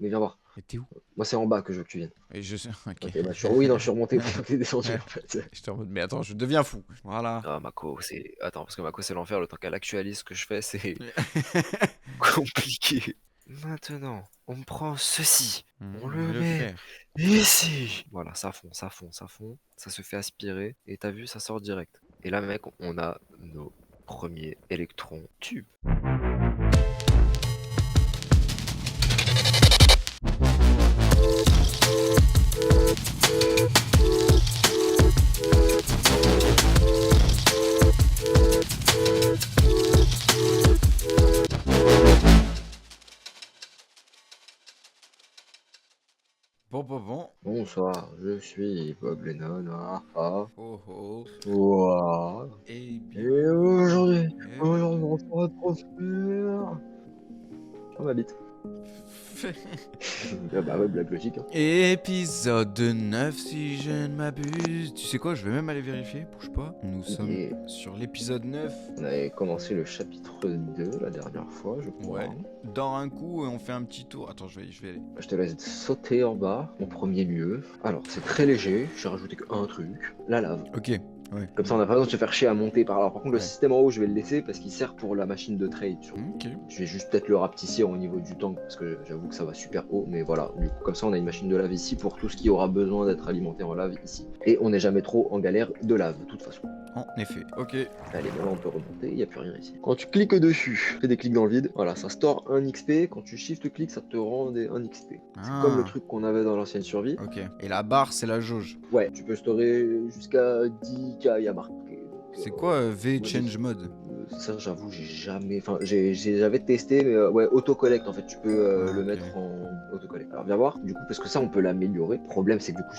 Mais viens voir. Et t'es où? Moi, c'est en bas que je veux que tu viennes. Et je sais. Ok. Ok, bah, oui, non, je suis remonté pour que t'es descendu, Ouais. en fait. J'étais en mode, mais attends, je deviens fou. Voilà. Ah, Mako, c'est. Attends, parce que Mako, c'est l'enfer. Le temps qu'elle actualise ce que je fais, c'est compliqué. Maintenant, on prend ceci. On le Le met fer. ici. Voilà, ça fond, ça fond, ça fond. Ça se fait aspirer. Et t'as vu, ça sort direct. Et là, mec, on a nos premiers électrons tubes. Bon. Bonsoir, je suis Bob Lennon. Oh oh. Ouah. Eh Et bien. aujourd'hui, on va trop faire. Oh, ma bite. Ah bah ouais, blague logique, hein. Épisode 9 si je ne m'abuse. Tu sais quoi, je vais même aller vérifier, bouge pas. Nous sommes Et sur l'épisode 9. on avait commencé le chapitre 2 la dernière fois, je crois, Ouais. hein. Dans un coup, on fait un petit tour. Attends, je vais aller. Je te laisse sauter en bas, en premier lieu. Alors, c'est très léger, j'ai rajouté qu'un truc, la lave. Ok, ouais. Comme ça, on n'a pas besoin de se faire chier à monter par là. Par contre, le Ouais. système en haut, je vais le laisser parce qu'il sert pour la machine de trade. Ok. Je vais juste peut-être le rapetisser au niveau du tank parce que j'avoue que ça va super haut. Mais voilà, du coup, comme ça, on a une machine de lave ici pour tout ce qui aura besoin d'être alimenté en lave ici. Et on n'est jamais trop en galère de lave, de toute façon. En effet, ok. Allez, bon là, on peut remonter, il n'y a plus rien ici. Quand tu cliques dessus, tu fais des clics dans le vide. Voilà, ça store un XP. Quand tu shift-cliques, ça te rend un XP. C'est comme le Ah, truc qu'on avait dans l'ancienne survie. ok. Et la barre, c'est la jauge. Ouais, tu peux storer jusqu'à 10K, il y a marqué. Donc, C'est quoi V moi, change mode? ça, j'avoue, j'ai jamais. Enfin, j'avais testé, mais ouais, autocollect en fait, tu peux Ah, le ok. mettre en autocollect. Alors, viens voir, du coup, parce que ça, on peut l'améliorer. Le problème, c'est que du coup,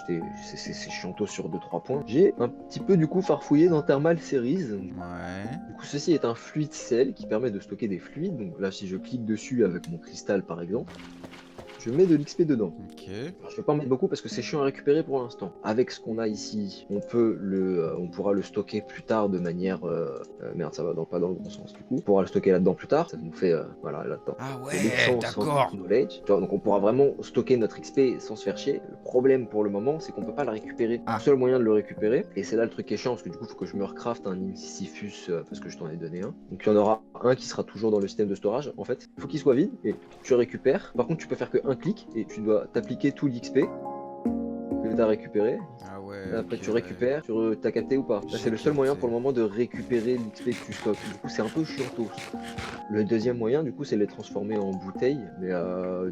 c'est chianto sur deux trois points. J'ai un petit peu, du coup, farfouillé dans Thermal Series. Ouais. Du coup, ceci est un fluide sel qui permet de stocker des fluides. Donc là, si je clique dessus avec mon cristal, par exemple, je mets de l'XP dedans. Ok. Alors, je vais pas en mettre beaucoup parce que c'est chiant à récupérer pour l'instant. Avec ce qu'on a ici, on pourra le stocker plus tard de manière. Merde, ça va pas dans le bon sens du coup. On pourra le stocker là-dedans plus tard. Ça nous fait voilà là-dedans. Ah ouais, Production d'accord. Scientific Knowledge. Tu vois, donc on pourra vraiment stocker notre XP sans se faire chier. Le problème pour le moment, c'est qu'on peut pas le récupérer. Le Ah, seul moyen de le récupérer, et c'est là le truc qui est chiant parce que du coup, il faut que je me recraft un Incisifus parce que je t'en ai donné un. Donc il y en aura un qui sera toujours dans le système de storage. En fait, il faut qu'il soit vide et tu récupères. Par contre, tu peux faire qu'un clic et tu dois t'appliquer tout l'XP que tu as récupéré. ah ouais, Après, ok, tu ouais. récupères, t'as capté ou pas? Là, c'est J'ai le seul moyen capté. pour le moment de récupérer l'XP que tu stockes. Du coup, c'est un peu chiantos. Le deuxième moyen, du coup, c'est de les transformer en bouteilles. Mais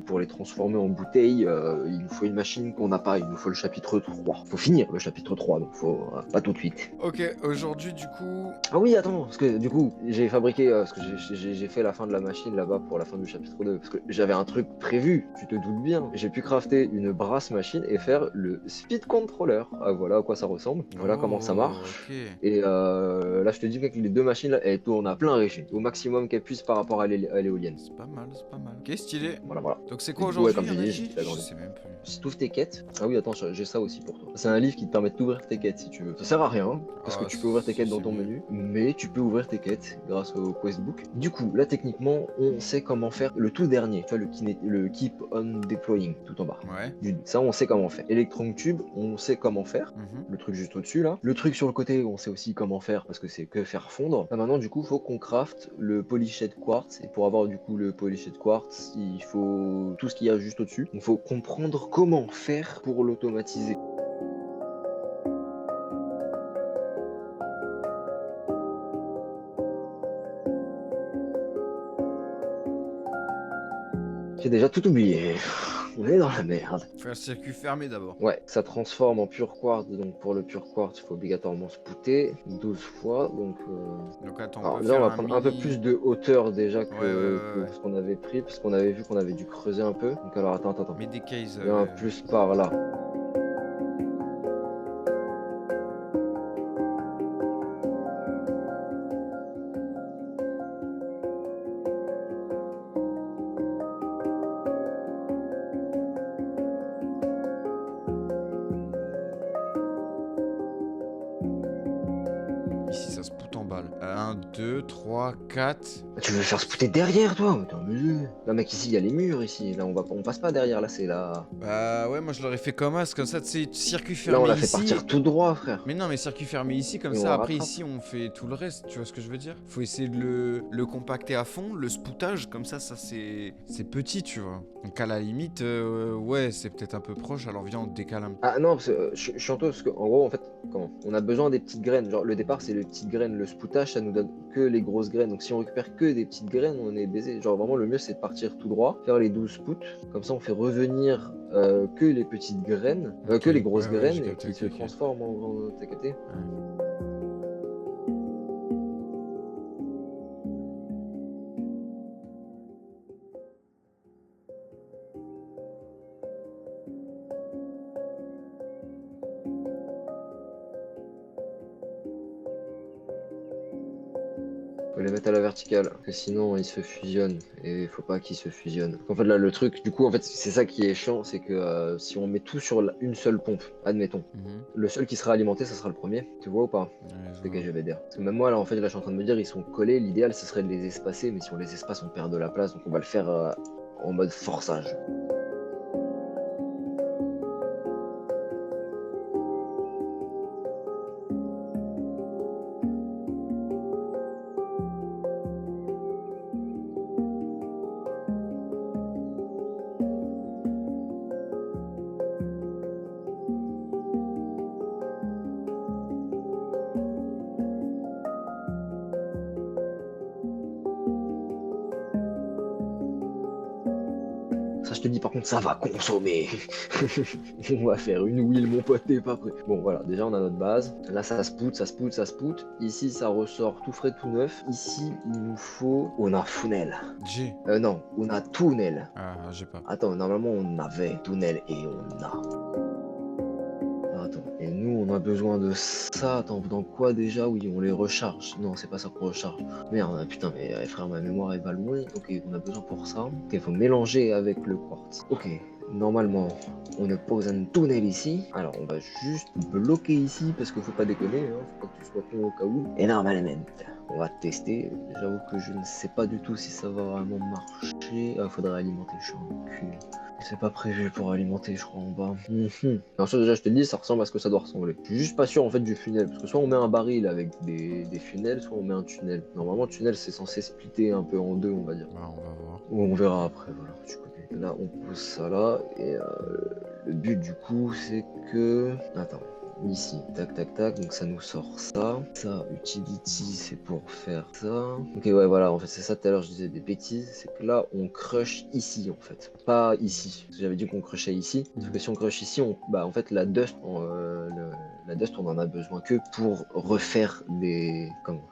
pour les transformer en bouteilles, il nous faut une machine qu'on n'a pas. Il nous faut le chapitre 3. Faut finir le chapitre 3, donc faut pas tout de suite. Ok, aujourd'hui, du coup. Ah oui, attends, parce que du coup, j'ai fabriqué, parce que j'ai fait la fin de la machine là-bas pour la fin du chapitre 2, parce que j'avais un truc prévu, tu te doutes bien. J'ai pu crafter une brasse machine et faire le speed controller. Ah, voilà à quoi ça ressemble, voilà comment ça Oh, marche. ok. Et là, je te dis que les deux machines, là, elles tournent à plein régime, au maximum qu'elles puissent par rapport à l'éolienne. C'est pas mal, c'est pas mal. Ok, stylé. Voilà, voilà. Donc c'est Et quoi du coup, ouais, aujourd'hui, comme on j'ai a dit, dit? j'ai Je agrandi. sais même plus. Si tu ouvres tes quêtes, ah oui, attends, j'ai ça aussi pour toi. C'est un livre qui te permet d'ouvrir tes quêtes si tu veux. Ça sert à rien, parce que Ah, tu peux ouvrir tes quêtes dans c'est ton mieux. menu, mais tu peux ouvrir tes quêtes grâce au questbook. Du coup, là, techniquement, on sait comment faire le tout dernier, tu vois, le keep on deploying, tout en bas. Ouais. Ça, on sait comment faire. Electron Tube, on sait comment faire. Mhm. Le truc juste au-dessus là. Le truc sur le côté, on sait aussi comment faire parce que c'est que faire fondre. Là maintenant, du coup, faut qu'on craft le Polished Quartz. Et pour avoir du coup le Polished Quartz, il faut tout ce qu'il y a juste au-dessus. Il faut comprendre comment faire pour l'automatiser. J'ai déjà tout oublié. On est dans la merde. Faire le circuit fermé d'abord. Ouais, ça transforme en pur quartz. Donc pour le pur quartz, il faut obligatoirement se pouter 12 fois. Donc Donc attends, on alors peut déjà, on faire va un prendre un peu plus mini. de hauteur déjà Ouais, ouais, que ouais. ce qu'on avait pris, parce qu'on avait vu qu'on avait dû creuser un peu. Donc alors attends. Mais des cases, Viens plus par là. Ici, ça se poute en balle. 1, 2, 3, 4. Tu veux faire spouter derrière, toi? Attends, mais... Là, mec, ici, il y a les murs, ici. Là, on passe pas derrière, là, c'est là... Bah ouais, moi je l'aurais fait comme as, comme ça, tu sais, circuit Là, on fermé l'a fait ici. partir tout droit, frère. Mais non, mais circuit fermé ici, comme Et on ça, le après rattrape. ici, on fait tout le reste, tu vois ce que je veux dire? Faut essayer de le compacter à fond, le spoutage, comme ça c'est petit, tu vois. Donc à la limite, ouais, c'est peut-être un peu proche, alors viens, on décale un peu. Ah non, parce que je suis en parce que, en gros, en fait, comment? On a besoin des petites graines. Genre, le départ, c'est les petites graines. Le spoutage, ça nous donne que les grosses graines. Donc, si on récupère que des petites graines, on est baisé. Genre, vraiment, le mieux, c'est de partir tout droit, faire les 12 spouts. Comme ça, on fait revenir que les petites graines, Ok, que les grosses ouais, j'ai graines, et capté, qui ok, se ok. transforment en grandes. T'as capté? Ouais. Faut les mettre à la verticale, parce que sinon ils se fusionnent et il faut pas qu'ils se fusionnent. En fait là le truc, du coup en fait c'est ça qui est chiant, c'est que si on met tout sur une seule pompe, admettons, Mhm. le seul qui sera alimenté ça sera le premier, tu vois ou pas? Ouais, je C'est que vois. je vais dire. Parce que même moi là en fait là je suis en train de me dire ils sont collés, l'idéal ce serait de les espacer, mais si on les espace on perd de la place, donc on va le faire en mode forçage. Ça, je te dis, par contre, ça va consommer. On va faire une wheel, mon pote, t'es pas prêt. Bon, voilà, déjà, on a notre base. Là, ça spout, ça spout, ça spout. Ici, ça ressort tout frais, tout neuf. Ici, il nous faut... On a Funel. G. Non, on a Tunnel. Ah, j'ai pas. Attends, normalement, on avait Tunnel et on a... Attends, et nous, on a besoin de ça. Attends, dans quoi déjà? Oui, on les recharge. Non, c'est pas ça qu'on recharge. Merde, putain, mais frère, ma mémoire, elle va loin. Ok, on a besoin pour ça. Ok, il faut mélanger avec le quartz. Ok, normalement, on pose un tunnel ici. Alors, on va juste bloquer ici parce qu'il faut pas déconner. Hein. Faut pas que tu sois con au cas où. Et normalement, on va tester. J'avoue que je ne sais pas du tout si ça va vraiment marcher. Ah, faudrait alimenter, je suis un cul. C'est pas prévu pour alimenter, je crois, en bas. Ensuite, déjà, je te le dis, ça ressemble à ce que ça doit ressembler. Je suis juste pas sûr, en fait, du funnel. Parce que soit on met un baril avec des funnels, soit on met un tunnel. Normalement, le tunnel, c'est censé splitter un peu en deux, on va dire. Bah, on va voir. Ou on verra après, voilà, tu connais. Là, on pose ça là. Et le but, du coup, c'est que... Attends. Ici, tac tac tac, donc ça nous sort ça. Ça, utility, c'est pour faire ça. Ok, ouais, voilà, en fait, c'est ça tout à l'heure, je disais des bêtises. C'est que là, on crush ici, en fait. Pas ici. Parce que j'avais dit qu'on crushait ici. Parce que si on crush ici, bah, en fait, la dust, la dust, on en a besoin que pour refaire des. Comment?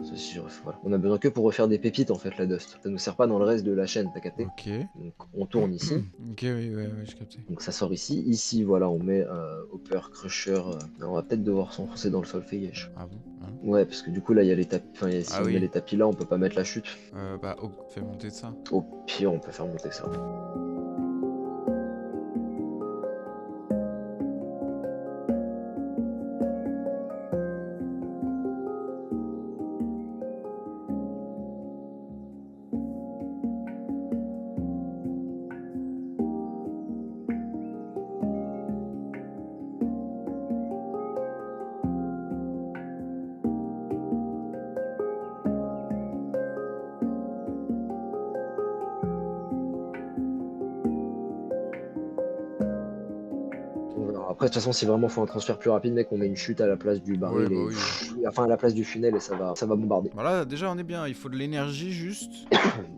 Voilà. On a besoin que pour refaire des pépites, en fait, la dust. Ça nous sert pas dans le reste de la chaîne, t'as capté? Ok. Donc, on tourne ici. Ok, oui, ouais, j'ai capté. Donc ça sort ici. Ici, voilà, on met Hopper, Crusher. On va peut-être devoir s'enfoncer dans le solfège. Ah bon? Hein. Ouais, parce que du coup, là, il y a les tapis. Enfin, si Ah on oui. met les tapis là, on peut pas mettre la chute. Bah, oh, fais monter ça. Au pire, on peut faire monter ça. On verra. Après, de toute façon, si vraiment faut un transfert plus rapide, mec, on met une chute à la place du baril Ouais, bah et oui. enfin à la place du funnel et ça va bombarder. Voilà, déjà, on est bien. Il faut de l'énergie juste.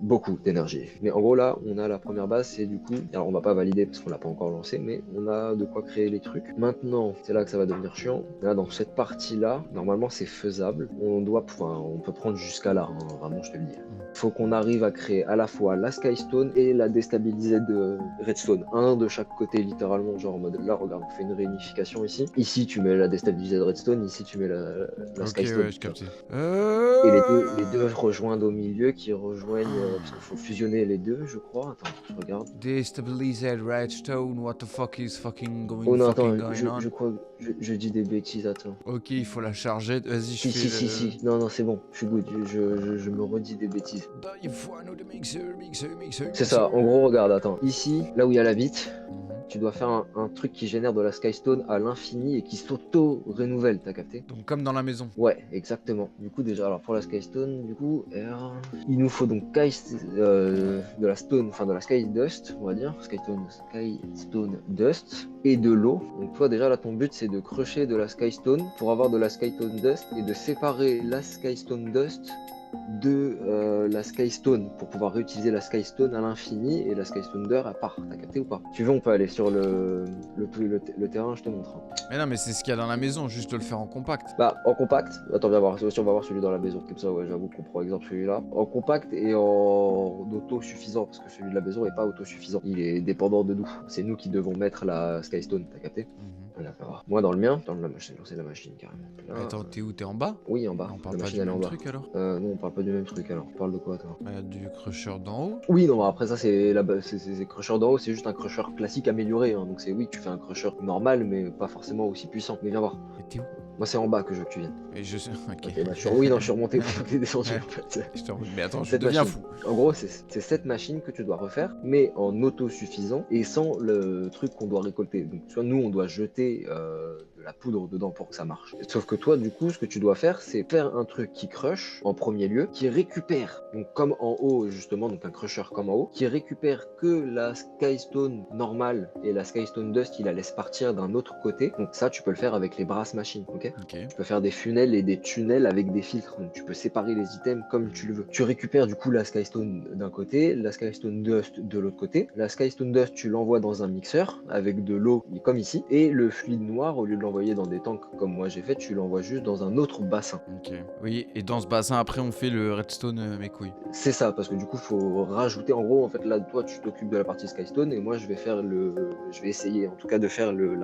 Beaucoup d'énergie. Mais en gros, là, on a la première base, c'est du coup, alors on va pas valider parce qu'on l'a pas encore lancé, mais on a de quoi créer les trucs. Maintenant, c'est là que ça va devenir chiant. Là, dans cette partie-là, normalement, c'est faisable. On doit pouvoir, on peut prendre jusqu'à là, hein, vraiment, je te le dis. faut qu'on arrive à créer à la fois la Skystone et la déstabilisée de Redstone. Un de chaque côté, littéralement, genre en mode là, regarde, on fait une réunification ici. Ici, tu mets la déstabilisée de Redstone, ici, tu mets la Ok, Skystone. ouais, je captais. Et les deux rejoindre au milieu qui rejoignent. Parce qu'il faut fusionner les deux, je crois. Attends, je regarde. Destabilized redstone, what the fuck is fucking Oh non, attends, going on? je crois que je dis des bêtises, attends. Ok, il faut la charger. Vas-y, je Si, fais si, si, le. si. Non, non, c'est bon, je suis good. Je me redis des bêtises. Il faut un autre mixer. C'est ça, en gros, regarde, attends. Ici, là où il y a la bite, Mhm. tu dois faire un truc qui génère de la Skystone à l'infini et qui s'auto-renouvelle, t'as capté? Donc, comme dans la maison. Ouais, exactement. Du coup, déjà, alors pour la Skystone, du coup, il nous faut donc de la stone, enfin de la Sky Dust, on va dire. Skystone Dust et de l'eau. Donc, toi, déjà, là, ton but, c'est de crusher de la Skystone pour avoir de la Skystone Dust et de séparer la Skystone Dust de la Skystone pour pouvoir réutiliser la Skystone à l'infini et la Skystone d'heure à part. T'as capté ou pas? Tu veux, on peut aller sur le terrain, je te montre. Mais non, mais c'est ce qu'il y a dans la maison, juste de le faire en compact. Bah, en compact, attends, viens voir, aussi on va voir celui dans la maison, comme ça, ouais, j'avoue qu'on prend exemple celui-là. En compact et en autosuffisant, parce que celui de la maison est pas autosuffisant, il est dépendant de nous. C'est nous qui devons mettre la Skystone, t'as capté? Là, viens voir. Moi, dans le mien, dans la machine, c'est la machine carrément. Là, Attends, t'es où? T'es en bas? oui, en bas. On La parle pas machine, du elle est en même bas. truc alors? Non, on parle pas du même truc alors. On parle de quoi, toi? Il y a du crusher d'en haut. Oui, non, après ça, c'est crusher d'en haut, c'est juste un crusher classique amélioré. Hein. Donc, c'est oui, tu fais un crusher normal, mais pas forcément aussi puissant. Mais viens voir. Et t'es où? Moi, c'est en bas que je veux que tu viennes. Et je sais. Ok. Ok, bah, oui, non, je suis remonté plutôt que t'es descendu Ouais. en fait. Je te remets- Mais attends, je Cette deviens machine. fou. En gros, c'est cette machine que tu dois refaire, mais en autosuffisant et sans le truc qu'on doit récolter. Donc, tu vois, nous, on doit jeter de la poudre dedans pour que ça marche. Sauf que toi, du coup, ce que tu dois faire, c'est faire un truc qui crush en premier lieu, qui récupère, donc comme en haut, justement, donc un crusher comme en haut, qui récupère que la Skystone normale et la Skystone Dust, il la laisse partir d'un autre côté. Donc, ça, tu peux le faire avec les brasses machines, ok? Ok. Tu peux faire des funnels et des tunnels avec des filtres, donc tu peux séparer les items comme tu le veux. Tu récupères du coup la Skystone d'un côté, la Skystone Dust de l'autre côté. La Skystone Dust, tu l'envoies dans un mixeur avec de l'eau comme ici, et le fluide noir, au lieu de l'envoyer dans des tanks comme moi j'ai fait, tu l'envoies juste dans un autre bassin. Ok. Oui, et dans ce bassin, après, on fait le redstone, mes couilles. C'est ça, parce que du coup, faut rajouter, en gros, en fait, là, toi, tu t'occupes de la partie Skystone, et moi, je vais essayer, en tout cas, de faire le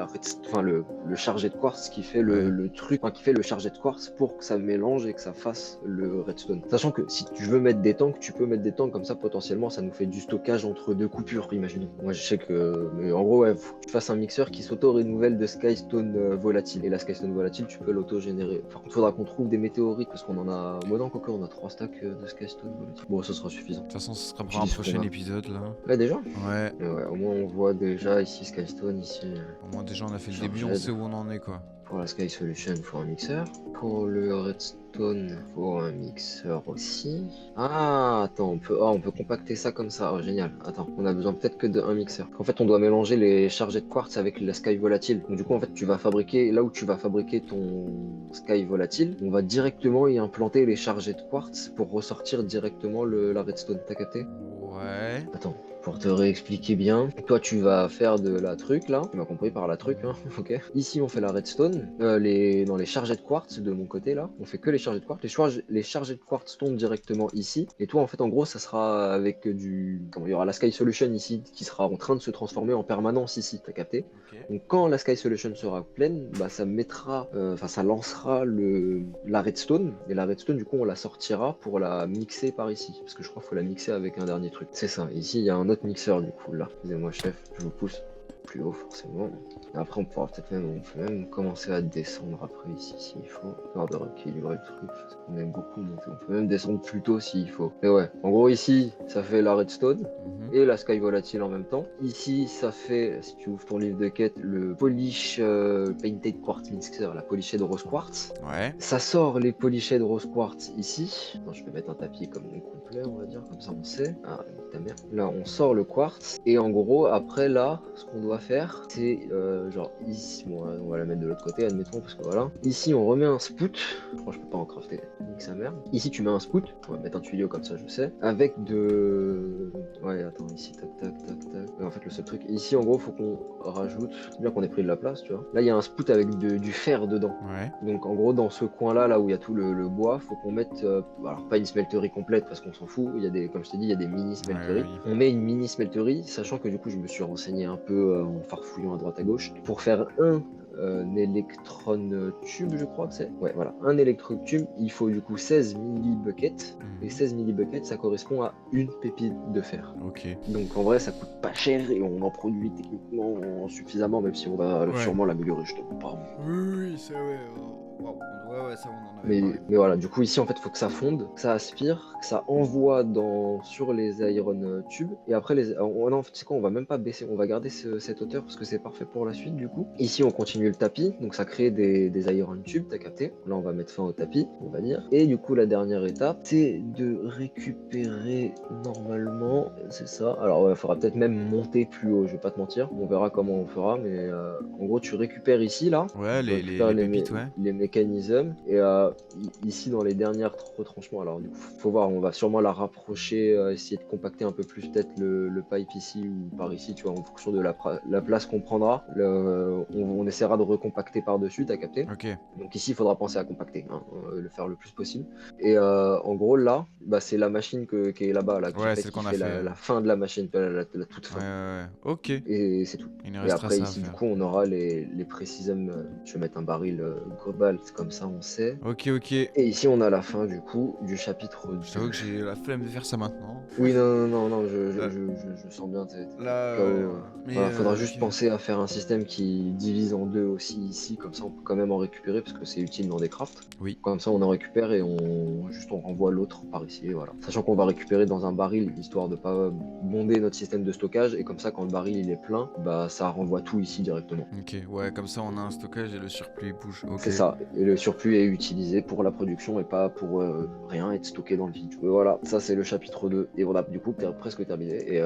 chargé de quartz qui fait le truc, enfin, qui fait le chargé de quartz pour que ça mélange et que ça fasse le redstone. Sachant que si tu veux mettre des tanks, tu peux mettre des tanks comme ça, potentiellement, ça nous fait du stockage entre deux coupures, imaginons. Moi, je sais que, mais en gros, ouais, faut que tu fasses un mixeur qui s'auto-renouvelle de Skystone volatile. Et la Skystone volatile, tu peux l'auto-générer. Par contre, faudra qu'on trouve des météorites, parce qu'on en a, moi, non, quoi, on a 3 stacks de Skystone volatile. Bon, ça sera suffisant. De toute façon, ce sera Tu pour un dis ce prochain qu'on a. épisode, là. Ouais, déjà? Ouais. Ouais, au moins, on voit déjà ici Skystone, ici. Au moins, déjà, on a fait le Genre, début, on sait où on en est, quoi. Pour la Sky Solution, il faut un mixeur. Pour le Redstone, il faut un mixeur aussi. Ah, attends, on peut compacter ça comme ça. Oh, génial. Attends, on a besoin peut-être que d'un mixeur. En fait, on doit mélanger les chargés de quartz avec la Sky Volatile. Donc, du coup, en fait, là où tu vas fabriquer ton Sky Volatile, on va directement y implanter les chargés de quartz pour ressortir directement la Redstone. T'as capté? Ouais. Attends. Pour te réexpliquer bien, toi tu vas faire de la truc là, tu m'as compris par la truc, hein, ok. Ici on fait la redstone, dans les chargés de quartz de mon côté là, on fait que les chargés de quartz, les chargés de quartz tombent directement ici, et toi en fait en gros ça sera avec il y aura la Sky Solution ici qui sera en train de se transformer en permanence ici, t'as capté? Ok. Donc quand la Sky Solution sera pleine, bah ça mettra, ça lancera la redstone, et la redstone du coup on la sortira pour la mixer par ici, parce que je crois qu'il faut la mixer avec un dernier truc. C'est ça, ici il y a un autre mixeur du coup là. Excusez-moi chef, je vous pousse plus haut forcément. Après on pourra peut-être même, on peut même commencer à descendre après ici s'il faut. Histoire de rééquilibrer le truc, parce qu'on aime beaucoup monter. On peut même descendre plus tôt s'il faut. Mais ouais, en gros ici ça fait la redstone et la Sky Volatile en même temps. Ici ça fait, si tu ouvres ton livre de quête, le Polish Painted Quartz Mixer, la polishée de rose quartz. Ouais. Ça sort les polishés de rose quartz ici. Attends, je vais mettre un tapis comme mon complet, on va dire, comme ça on sait. Ah, ta mère. Là on sort le quartz et en gros après là, ce qu'on doit va faire, c'est genre ici, bon, on va la mettre de l'autre côté, admettons, parce que voilà. Ici, on remet un spout. Je crois que je peux pas en crafter, nique sa mère. Ici, tu mets un spout. On va mettre un tuyau comme ça, je sais. Avec de. Ouais, attends, ici, tac, tac, tac, tac. En fait, le seul truc. Ici, en gros, faut qu'on rajoute. C'est bien qu'on ait pris de la place, tu vois. Là, il y a un spout avec du fer dedans. Ouais. Donc, en gros, dans ce coin-là, là où il y a tout le bois, faut qu'on mette. Alors, pas une smelterie complète parce qu'on s'en fout. Il y a des, comme je t'ai dit, il y a des mini smelteries. Ouais, oui. On met une mini smelterie, sachant que du coup, je me suis renseigné un peu en farfouillant à droite à gauche pour faire un électron tube, je crois que c'est. Ouais, voilà, un électron tube, il faut du coup 16 millibuckets. Et 16 millibuckets, ça correspond à une pépite de fer. Ok. Donc en vrai, ça coûte pas cher et on en produit techniquement suffisamment, même si on va sûrement l'améliorer, je te comprends. Oui, c'est ouais. Waouh. Ouais, ça, on en avait parlé. Mais voilà, du coup, ici, en fait, il faut que ça fonde, que ça aspire, que ça envoie sur les iron tubes. Et après, non, en fait, c'est quoi, on va même pas baisser, on va garder cette hauteur parce que c'est parfait pour la suite, du coup. Ici, on continue le tapis, donc ça crée des iron tubes, t'as capté. Là, on va mettre fin au tapis, on va dire. Et du coup, la dernière étape, c'est de récupérer normalement, c'est ça. Alors, il faudra peut-être même monter plus haut, je vais pas te mentir. On verra comment on fera, mais en gros, tu récupères ici, là. Ouais, Tu les récupères pépites, ouais. les mécanismes. Et ici, dans les dernières retranchements, alors du coup, faut voir, on va sûrement la rapprocher, essayer de compacter un peu plus peut-être le pipe ici ou par ici, tu vois, en fonction de la place qu'on prendra. On essaiera de recompacter par-dessus, t'as capté? Ok. Donc ici, il faudra penser à compacter, hein, le faire le plus possible. Et en gros, là, bah, c'est la machine qui est là-bas, là, Ouais, c'est qui le qu'on a fait fait. la fin de la machine, la toute Ouais, fin. ouais. Ok. Et c'est tout. Il nous Et restera après, ça à ici, du faire. coup, on aura les précisums. Je vais mettre un baril global, comme ça, on sait. Ok, ok. Et ici, on a la fin, du coup, du chapitre Je 2. t'avoue que j'ai la flemme de faire ça maintenant. Oui, non, Là, je sens bien, t'es ouais. KO. Mais Voilà, faudra juste ok. penser à faire un système qui divise en deux aussi ici, comme ça on peut quand même en récupérer parce que c'est utile dans des crafts. Oui. Comme ça on en récupère et on renvoie l'autre par ici, et voilà. Sachant qu'on va récupérer dans un baril, histoire de pas bonder notre système de stockage, et comme ça quand le baril il est plein, bah ça renvoie tout ici directement. Ok, ouais, comme ça on a un stockage et le surplus il bouge. Ok. C'est ça, et le surplus est utilisé pour la production et pas pour rien être stocké dans le vide. Voilà, ça c'est le chapitre 2, et on a du coup presque terminé. Et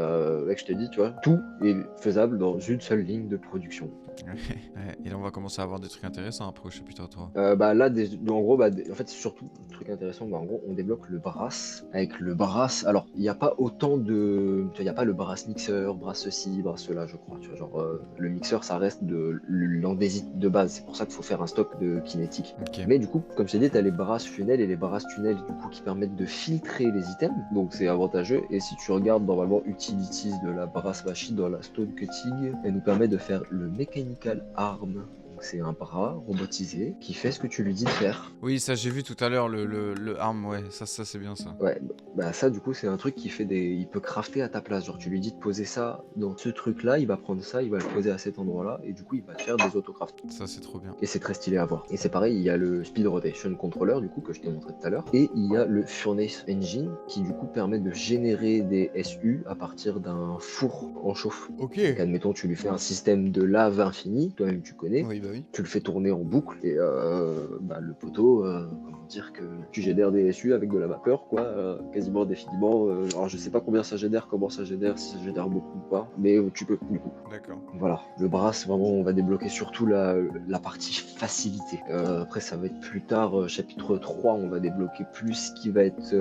mec, je te dis, tu vois, tout est faisable dans une seule ligne de production. Ouais, et là on va commencer à avoir des trucs intéressants après au chapitre 3. Bah là, en gros, bah, en fait, surtout, le truc intéressant, bah, en gros, on débloque le brass. Avec le brass, alors, il n'y a pas autant de. Tu vois, il n'y a pas le brass mixeur, brass ceci, brass cela, je crois. Tu vois, genre, le mixeur, ça reste l'andésite de base. C'est pour ça qu'il faut faire un stock de kinétique. Ok. Mais du coup, comme je t'ai dit, tu as les brass funnels et les brass tunnels, du coup, qui permettent de filtrer les items. Donc, c'est avantageux. Et si tu regardes, normalement, utilities de la brass machine dans la stone cutting, elle nous permet de faire le mechanical arm. C'est un bras robotisé qui fait ce que tu lui dis de faire. Oui, ça j'ai vu tout à l'heure, le arm, ouais, ça c'est bien ça. Ouais, bah ça du coup c'est un truc qui fait il peut crafter à ta place. Genre tu lui dis de poser ça dans ce truc là, il va prendre ça, il va le poser à cet endroit là, et du coup il va te faire des autocrafts. Ça c'est trop bien. Et c'est très stylé à voir. Et c'est pareil, il y a le Speed Rotation Controller du coup que je t'ai montré tout à l'heure. Et il y a le Furnace Engine qui du coup permet de générer des SU à partir d'un four en chauffe. Ok. Donc admettons tu lui fais un système de lave infini, toi-même tu connais. Oui, bah oui. Tu le fais tourner en boucle et bah, le poteau, comment dire que tu génères des SU avec de la vapeur, quoi, quasiment indéfiniment. Alors je sais pas combien ça génère, comment ça génère, si ça génère beaucoup ou pas, mais tu peux du coup. D'accord. Voilà, le brass, vraiment, on va débloquer surtout la partie facilité. Après, ça va être plus tard, chapitre 3, on va débloquer plus ce qui va être,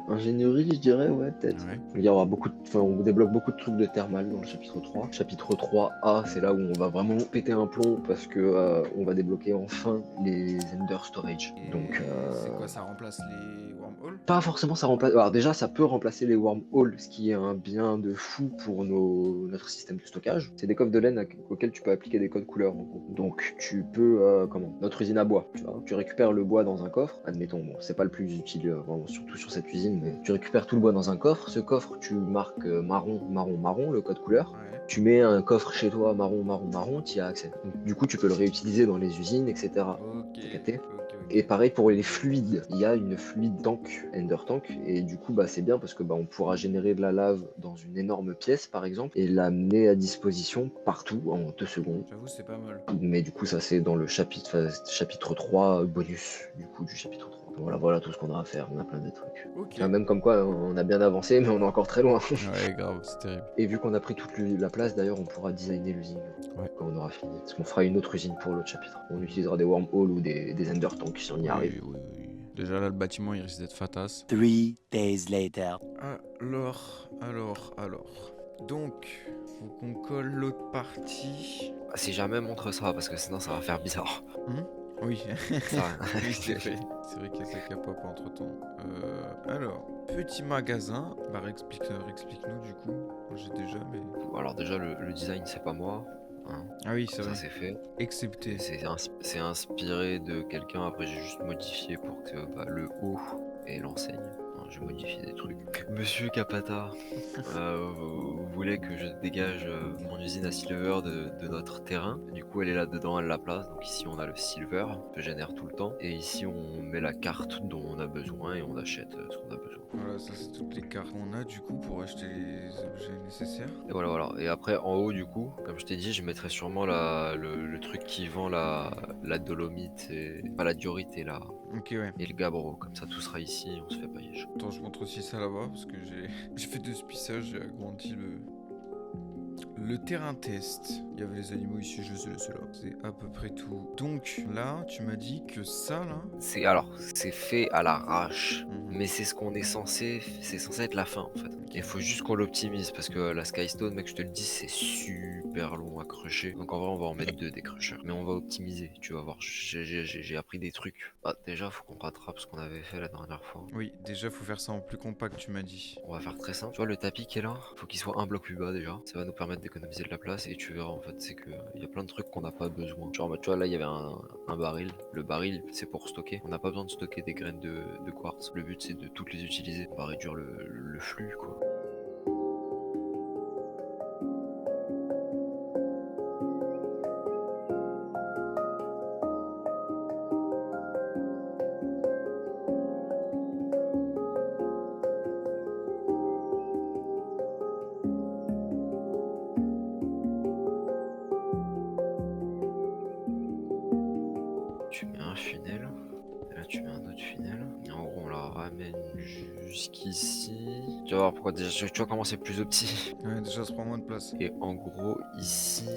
ingénierie, je dirais, ouais, peut-être. Ouais. Il y aura on débloque beaucoup de trucs de thermal dans le chapitre 3. Chapitre 3A, c'est là où on va vraiment péter un plomb parce que on va débloquer enfin les Ender Storage. Et Donc, c'est quoi, ça remplace les wormholes? pas forcément ça remplace. Alors déjà, ça peut remplacer les wormholes, ce qui est un bien de fou pour notre système de stockage. C'est des coffres de laine auxquels tu peux appliquer des codes couleurs en gros. Donc tu peux, notre usine à bois, tu vois, tu récupères le bois dans un coffre. Admettons, bon, c'est pas le plus utile, vraiment, surtout sur cette usine, mais tu récupères tout le bois dans un coffre. Ce coffre, tu marques marron, le code couleur. Ouais. Tu mets un coffre chez toi marron, tu y as accès. Donc, du coup, tu peux le réutiliser dans les usines, etc. Ok. T'as capté ? Ok. Et pareil pour les fluides, il y a une fluide tank, Ender Tank, et du coup bah c'est bien parce que bah on pourra générer de la lave dans une énorme pièce par exemple et l'amener à disposition partout en 2 secondes. J'avoue, c'est pas mal. Mais du coup ça c'est dans le chapitre 3 bonus du coup du chapitre 3. Voilà, voilà tout ce qu'on a à faire. On a plein de trucs. Ok. Enfin, même comme quoi, on a bien avancé, mais on est encore très loin. Ouais, grave, c'est terrible. Et vu qu'on a pris toute la place, d'ailleurs, on pourra designer l'usine Ouais. quand on aura fini. Parce qu'on fera une autre usine pour l'autre chapitre. On utilisera des wormholes ou des endertanks si on y Oui, arrive. oui, oui. Déjà là, le bâtiment, il risque d'être fatas. 3 days later. Alors. Donc, faut qu'on colle l'autre partie. Si jamais montre ça, parce que sinon ça va faire bizarre. Oui. Ça, Oui, c'est vrai. C'est vrai qu'il y a ça qui a pop entre temps. Alors, petit magasin. Bah, explique-nous du coup. Moi, j'ai déjà, mais. Alors déjà le design c'est pas moi, hein, Ah oui, c'est ça vrai. c'est fait. Excepté. C'est inspiré de quelqu'un, après j'ai juste modifié pour que le haut et l'enseigne. Hein, j'ai modifié des trucs. Monsieur Capata, vous voulez que je dégage mon usine à silver de notre terrain. Du coup elle est là dedans, elle la place. Donc ici on a le silver, que génère tout le temps. Et ici on met la carte dont on a besoin et on achète ce qu'on a besoin. Voilà, ça c'est toutes les cartes qu'on a du coup pour acheter les objets nécessaires. Et voilà. Et après, en haut, du coup, comme je t'ai dit, je mettrai sûrement le truc qui vend la dolomite, et pas la diorite Ok, ouais. et le gabbro. Comme ça, tout sera ici, on se fait pas yèche. Attends, je montre aussi ça là-bas parce que j'ai fait deux spissages, j'ai agrandi le terrain test. Il y avait les animaux ici, je les ai laissés là. C'est à peu près tout. Donc là, tu m'as dit que ça là. C'est fait à l'arrache, Mhm. mais c'est censé être la fin en fait. Il faut juste qu'on l'optimise parce que la Skystone, mec, je te le dis, c'est super long à crusher. Donc en vrai, on va en mettre deux des crushers, mais on va optimiser. Tu vas voir, j'ai appris des trucs. Ah, déjà, faut qu'on rattrape ce qu'on avait fait la dernière fois. Oui, déjà faut faire ça en plus compact, tu m'as dit. On va faire très simple. Tu vois le tapis qui est là, faut qu'il soit un bloc plus bas déjà. Ça va nous permettre d'économiser de la place et tu verras en fait, c'est que il y a plein de trucs qu'on n'a pas besoin. Genre tu vois là il y avait un baril. Le baril c'est pour stocker. On n'a pas besoin de stocker des graines de quartz. Le but c'est de toutes les utiliser. On va réduire le flux quoi. Tu mets un funnel. Et là tu mets un autre funnel. Et en gros on la ramène jusqu'ici. Tu vas voir pourquoi déjà. Tu vois comment c'est plus petit. Ouais, déjà ça prend moins de place. Et en gros ici.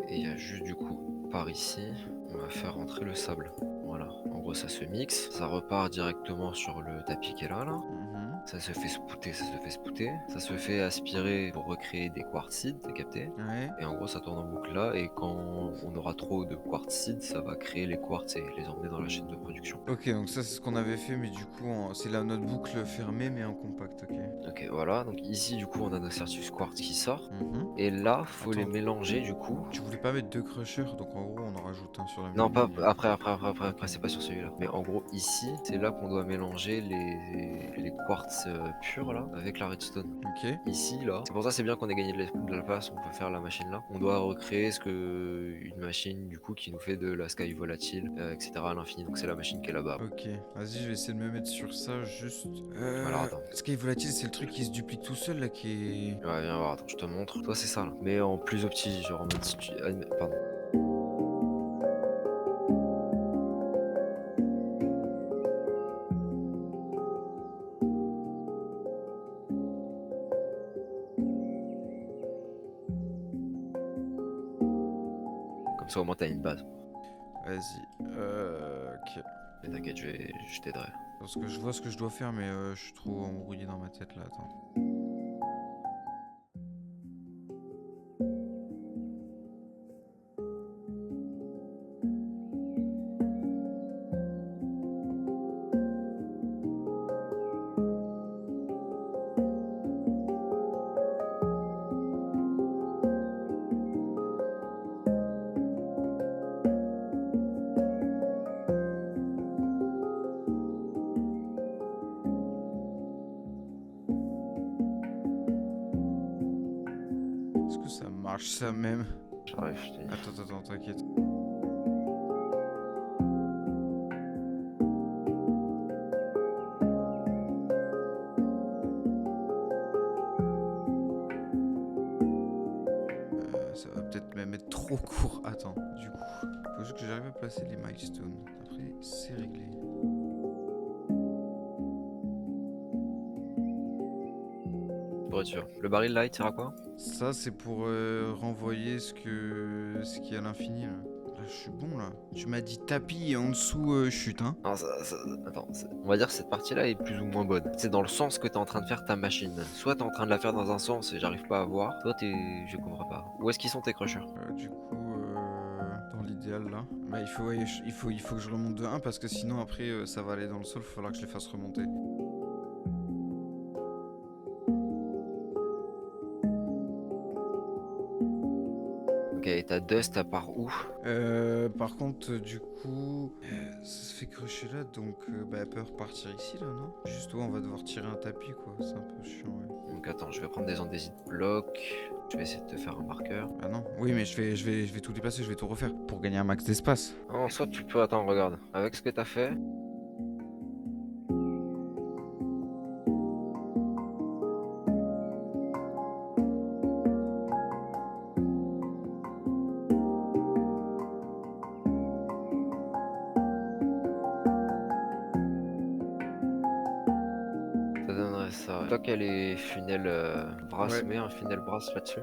Et il y a juste du coup par ici, on va faire rentrer le sable. Voilà, en gros ça se mixe, ça repart directement sur le tapis qui est là. Ça se fait spouter, ça se fait aspirer pour recréer des quartzites, t'as capté? Ouais. Et en gros ça tourne en boucle là, et quand on aura trop de quartzites, ça va créer les quartz et les emmener dans la chaîne de production. Ok, donc ça c'est ce qu'on avait fait, mais du coup c'est là notre boucle fermée mais en compact, ok. Ok, voilà, donc ici du coup on a nos certus quartz qui sort. Mhm. Et là, faut les Attends. mélanger du coup. Tu voulais pas mettre deux crushers, donc en gros on en rajoute un sur la Non, pas menu. après, c'est pas sur celui-là. Mais en gros, ici, c'est là qu'on doit mélanger les quartz purs là avec la redstone. Ok. Ici, là, c'est pour ça c'est bien qu'on ait gagné de la place, on peut faire la machine là. On doit recréer une machine du coup qui nous fait de la sky volatile, etc. à l'infini. Donc c'est la machine qui est là-bas. Ok, vas-y, je vais essayer de me mettre sur ça juste. Alors, attends. Sky Volatile, c'est le truc qui se duplique tout seul là qui est. Ouais, viens voir, attends, je te montre. Toi, c'est ça là. Mais en plus petit, genre en mode pardon. Comme ça, au moins, t'as une base. Vas-y. Ok. Mais t'inquiète, je t'aiderai. Parce que je vois ce que je dois faire, mais je suis trop embrouillé dans ma tête là. Attends. Est-ce que ça marche ça même? J'arrive, je t'ai dit. Attends, t'inquiète. peut-être même être trop court. Attends, du coup, faut juste que j'arrive à placer les milestones. Après, c'est réglé. Pour être sûr. Le baril là, il tire à quoi? Ça, c'est pour renvoyer ce qu'il y a à l'infini. Là, je suis bon là. Tu m'as dit tapis et en dessous chute, hein. Non, attends, on va dire que cette partie-là est plus ou moins bonne. C'est dans le sens que t'es en train de faire ta machine. Soit t'es en train de la faire dans un sens et j'arrive pas à voir, soit je comprends pas. Où est-ce qu'ils sont tes crushers? Du coup, dans l'idéal là, bah, il faut que je remonte de 1 parce que sinon après ça va aller dans le sol, il va falloir que je les fasse remonter. Ok, et ta dust, à part où? Par contre, du coup, ça se fait crocher là, donc bah, elle peut repartir ici là, non? Juste où on va devoir tirer un tapis quoi, c'est un peu chiant, ouais. Donc attends, je vais prendre des andésite blocs. Je vais essayer de te faire un marqueur. Ah non, oui, mais je vais tout déplacer, je vais tout refaire pour gagner un max d'espace. Non, soit tu peux, attends, regarde. Avec ce que t'as fait, ça donnerait ça. Toi qu'elle est funnel brasse, Ouais. mets un funnel brasse là-dessus.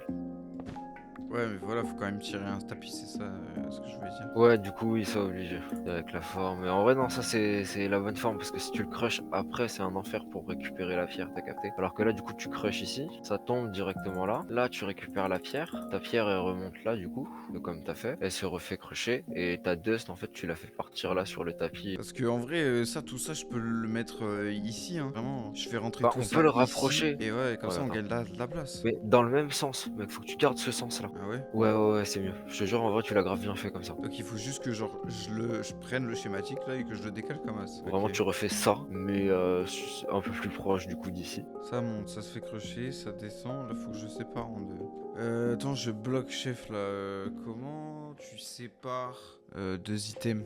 Ouais, mais voilà, faut quand même tirer un tapis, c'est ça ce que je voulais dire. Ouais, du coup, oui, ça obligé. Avec la forme. Mais en vrai, non, ça c'est la bonne forme. Parce que si tu le crushes après, c'est un enfer pour récupérer la pierre, t'as capté. Alors que là, du coup, tu crushes ici. Ça tombe directement là. Là, tu récupères la pierre. Ta pierre, elle remonte là, du coup. Comme t'as fait. Elle se refait crusher. Et ta dust, en fait, tu la fais partir là sur le tapis. Parce que en vrai, tout ça, je peux le mettre ici, hein. Vraiment, je fais rentrer Bah, tout on ça peut le ici, rapprocher. et ouais, comme Ouais, ça, on attends. gagne de la place. Mais dans le même sens. Mec, faut que tu gardes ce sens-là. Ah ouais? Ouais, c'est mieux. Je te jure, en vrai, tu l'as grave bien fait comme ça. Donc il faut juste que genre je prenne le schématique là et que je le décale comme as. Vraiment, Ok. tu refais ça, mais un peu plus proche du coup d'ici. Ça monte, ça se fait crocher, ça descend. Là, faut que je sépare en deux. Attends, je bloque chef là. Comment tu sépares deux items?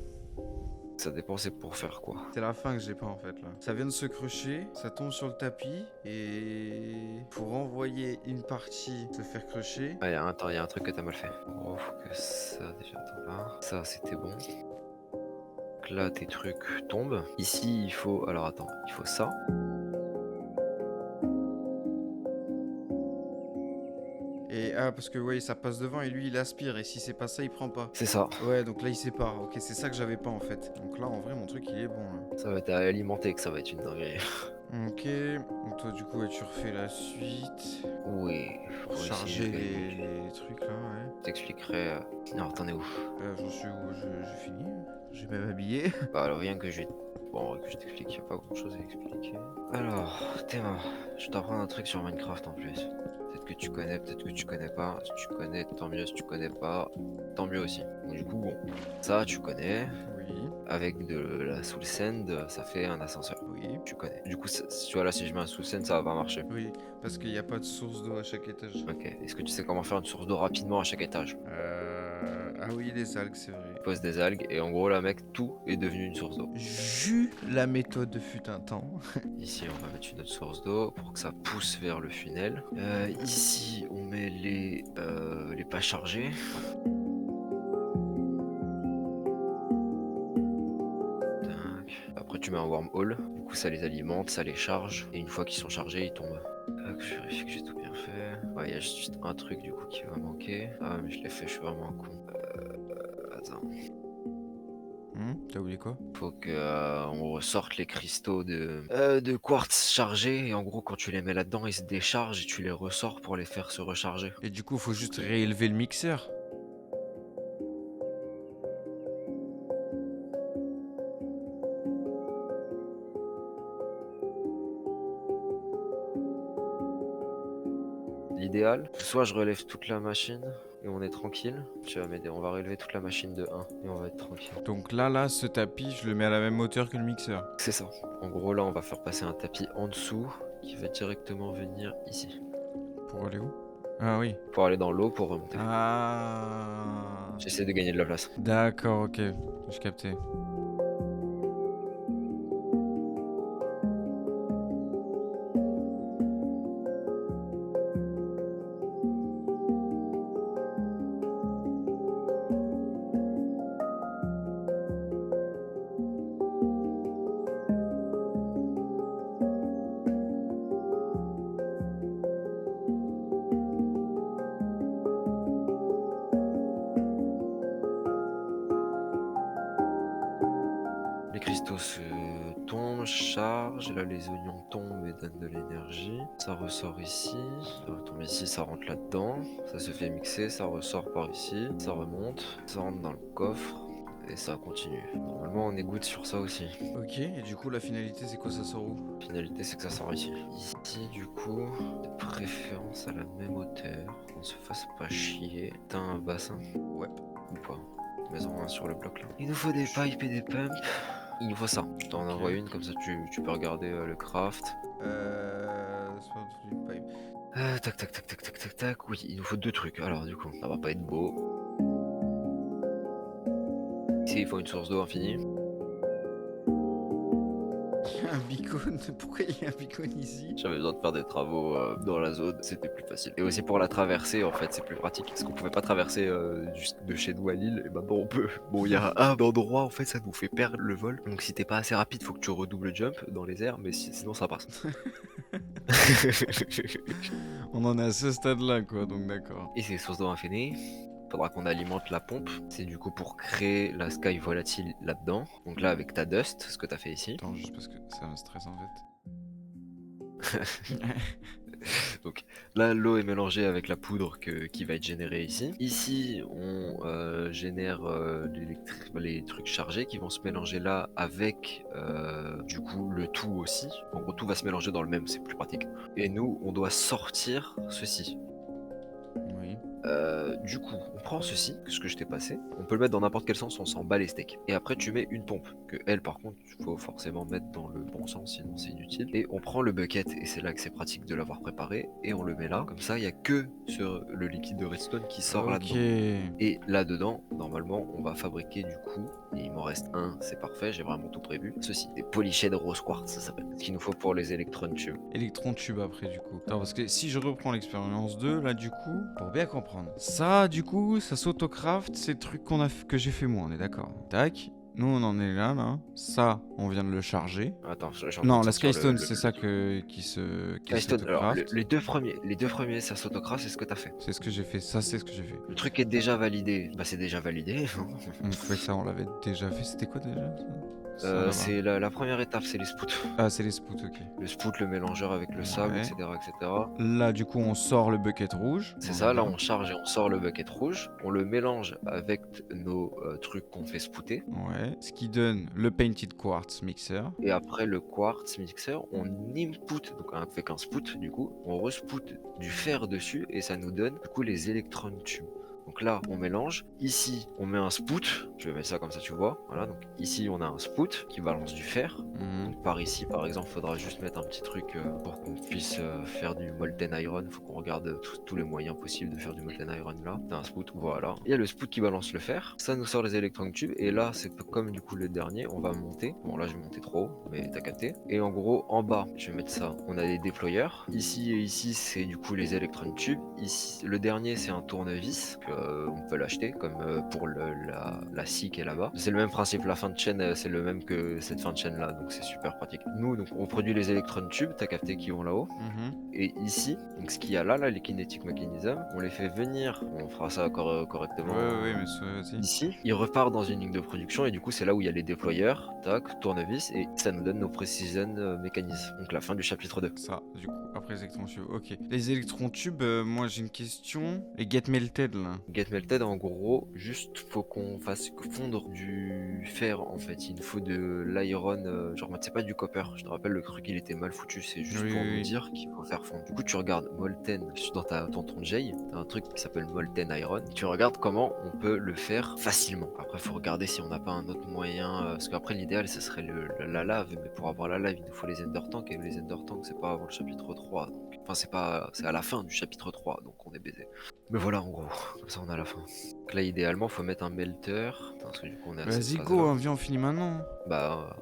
Ça dépend, c'est pour faire quoi. C'est la fin que j'ai pas en fait là. Ça vient de se crocher, ça tombe sur le tapis et pour renvoyer une partie, se faire crocher. Ah, attends, il y a un truc que t'as mal fait. En gros, faut que ça déjà tombe là. Ça, c'était bon. Donc là, tes trucs tombent. Ici, il faut. Alors attends, il faut ça. Et parce que ouais, ça passe devant et lui il aspire et si c'est pas ça, il prend pas. C'est ça. Ouais, donc là il sépare. Ok, c'est ça que j'avais pas en fait. Donc là, en vrai, mon truc il est bon là. Ça va être alimenté que ça va être une dinguerie. Ok, donc toi du coup ouais, tu refais la suite. Oui. Pour Faut charger essayer de- les trucs là, ouais. Je t'expliquerai. Non, t'en es où? J'en suis où? J'ai fini. J'ai même habillé. Bah, alors, rien que je vais. Bon, que je t'explique, y a pas grand chose à expliquer. Alors, Théma, je t'apprends un truc sur Minecraft en plus. Peut-être que tu connais, peut-être que tu connais pas. Si tu connais, tant mieux. Si tu connais pas, tant mieux aussi. Donc, du coup, bon, ça, tu connais. Oui, Avec de la soul sand, ça fait un ascenseur. oui, Tu connais. Du coup, si tu vois là, si je mets un soul sand, ça va pas marcher. oui. Parce qu'il n'y a pas de source d'eau à chaque étage. Ok. Est-ce que tu sais comment faire une source d'eau rapidement à chaque étage? Ah oui, les algues, c'est vrai. Tu poses des algues et en gros, là, mec, tout est devenu une source d'eau. La méthode fut un temps. Ici, on va mettre une autre source d'eau pour que ça pousse vers le funnel. Ici, on met les pas chargés. Tac. Après, tu mets un wormhole. Du coup, ça les alimente, ça les charge. Et une fois qu'ils sont chargés, ils tombent. Tac, je vérifie que j'ai tout bien fait. Ouais, il y a juste un truc du coup qui va manquer. Ah, mais je l'ai fait, je suis vraiment un con. Attends. T'as oublié quoi? Faut que on ressorte les cristaux de quartz chargés et en gros quand tu les mets là-dedans ils se déchargent et tu les ressors pour les faire se recharger. Et du coup, faut juste réélever le mixeur. L'idéal, soit je relève toute la machine et on est tranquille. Tu vas m'aider, on va relever toute la machine de 1 et on va être tranquille. Donc là, ce tapis, je le mets à la même hauteur que le mixeur. C'est ça. En gros là on va faire passer un tapis en dessous qui va directement venir ici. Pour aller où? Ah oui. Pour aller dans l'eau pour remonter. Ah. J'essaie de gagner de la place. D'accord, ok. J'ai capté. cristaux tombent, chargent. Là, les oignons tombent et donnent de l'énergie. Ça ressort ici. Ça retombe ici, ça rentre là-dedans. Ça se fait mixer, ça ressort par ici. Ça remonte, ça rentre dans le coffre. Et ça continue. Normalement, on est good sur ça aussi. Ok, et du coup, la finalité, c'est quoi? Ça sort où? La finalité, c'est que ça sort ici. Ici, du coup, de préférence à la même hauteur. On se fasse pas chier. T'as un bassin Ouais. ou pas? Mets-en un sur le bloc là. Il nous faut des pipes et des pumps. Il nous faut ça. Je t'en Ok. envoie une, comme ça tu peux regarder le craft. C'est pas un truc du pipe. Tac tac tac tac tac tac tac. Oui, il nous faut 2 trucs. Alors du coup, ça va pas être beau. Ici, il faut une source d'eau infinie. Un beacon? Pourquoi il y a un beacon ici? J'avais besoin de faire des travaux dans la zone, c'était plus facile. Et aussi pour la traversée, en fait, c'est plus pratique. Parce qu'on pouvait pas traverser de chez nous à l'île, et maintenant on peut. Bon, il y a un endroit, en fait, ça nous fait perdre le vol. Donc si t'es pas assez rapide, faut que tu redoubles jump dans les airs, mais sinon ça passe. On en est à ce stade-là, quoi, donc d'accord. Et ces sources d'eau infinie, faudra qu'on alimente la pompe. C'est du coup pour créer la sky volatile là-dedans. Donc là, avec ta dust, ce que t'as fait ici. Attends, juste parce que ça me stresse en fait. Donc là, l'eau est mélangée avec la poudre qui va être générée ici. Ici, on génère les trucs chargés qui vont se mélanger là avec du coup le tout aussi. En gros, tout va se mélanger dans le même, c'est plus pratique. Et nous, on doit sortir ceci. Oui. Du coup, on prend ceci, ce que je t'ai passé, on peut le mettre dans n'importe quel sens, on s'en bat les steaks. Et après, tu mets une pompe, que elle, par contre, il faut forcément mettre dans le bon sens, sinon c'est inutile. Et on prend le bucket, et c'est là que c'est pratique de l'avoir préparé, et on le met là. Comme ça, il n'y a que sur le liquide de redstone qui sort Ok. là-dedans. Et là-dedans, normalement, on va fabriquer du coup, et il m'en reste un, c'est parfait, j'ai vraiment tout prévu. Ceci, des polyched rose quartz, ça s'appelle. Ce qu'il nous faut pour les électron tubes. Électron tube après du coup. Attends, parce que si je reprends l'expérience 2, là du coup, pour bien comprendre. Ça du coup, ça s'autocraft, c'est le truc que j'ai fait moi, on est d'accord. Tac. Nous on en est là. Ça, on vient de le charger. Attends, Non, la Skystone, c'est ça qui Skystone, alors s'autocraft. les deux premiers, ça s'autocraft, c'est ce que t'as fait. C'est ce que j'ai fait, ça c'est ce que j'ai fait. Le truc est déjà validé, bah c'est déjà validé. Donc ouais, ça on l'avait déjà fait, c'était quoi déjà ça là-bas. C'est la première étape, c'est les spouts. Ah, c'est les spouts, ok. Le spout, le mélangeur avec le sable, Ouais. etc., etc. Là du coup, on sort le bucket rouge. C'est ça, là on charge et on sort le bucket rouge, on le mélange avec nos trucs qu'on fait spouter. Ouais. Ce qui donne le painted quartz mixer. Et après le quartz mixer, on input, donc avec un spout du coup, on respout du fer dessus et ça nous donne du coup les électron tubes. Donc là, on mélange. Ici, on met un spout. Je vais mettre ça comme ça, tu vois. Voilà, donc ici, on a un spout qui balance du fer. Mhm. Donc par ici, par exemple, il faudra juste mettre un petit truc pour qu'on puisse faire du molten iron. Faut qu'on regarde tous les moyens possibles de faire du molten iron là. T'as un spout, voilà. Il y a le spout qui balance le fer. Ça nous sort les électron tubes. Et là, c'est comme du coup le dernier, on va monter. Bon, là, je vais monter trop haut, mais t'as capté. Et en gros, en bas, je vais mettre ça. On a des déployeurs. Ici et ici, c'est du coup les électron tubes. Ici, le dernier, c'est un tournevis. On peut l'acheter comme pour la scie qui est là-bas. C'est le même principe, la fin de chaîne c'est le même que cette fin de chaîne là, donc c'est super pratique. Nous donc on produit les électron tubes, t'as capté qui vont là-haut. Et ici, donc ce qu'il y a là, les kinetic mechanism, on les fait venir, on fera ça correctement. Ouais, mais vas-y. Ici, ils repartent dans une ligne de production et du coup c'est là où il y a les déployeurs, tac, tournevis et ça nous donne nos precision mécanismes. Donc la fin du chapitre 2. Ça, du coup, après les électrons tubes. Ok. Les électrons tubes, moi j'ai une question. Les get melted là. Get melted en gros, juste faut qu'on fasse fondre du fer en fait. Il nous faut de l'iron, genre c'est pas du copper. Je te rappelle le truc il était mal foutu, c'est juste pour nous dire qu'il faut faire fondre. Du coup tu regardes molten dans ton J, t'as un truc qui s'appelle molten iron. Tu regardes comment on peut le faire facilement. Après faut regarder si on n'a pas un autre moyen, parce qu'après l'idéal ce serait la lave, mais pour avoir la lave il nous faut les ender tanks et les ender tanks c'est pas avant le chapitre 3. Donc... Enfin c'est à la fin du chapitre 3 donc on est baisé. Mais voilà en gros, comme ça on a la fin. Donc là idéalement faut mettre un melter. Attends, parce que du coup on est à cette Vas-y, phase go, là. hein, viens, on finit maintenant. Bah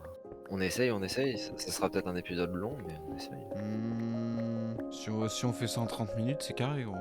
on essaye. Ça sera peut-être un épisode long mais on essaye. Si on fait ça en 30 minutes, c'est carré, gros.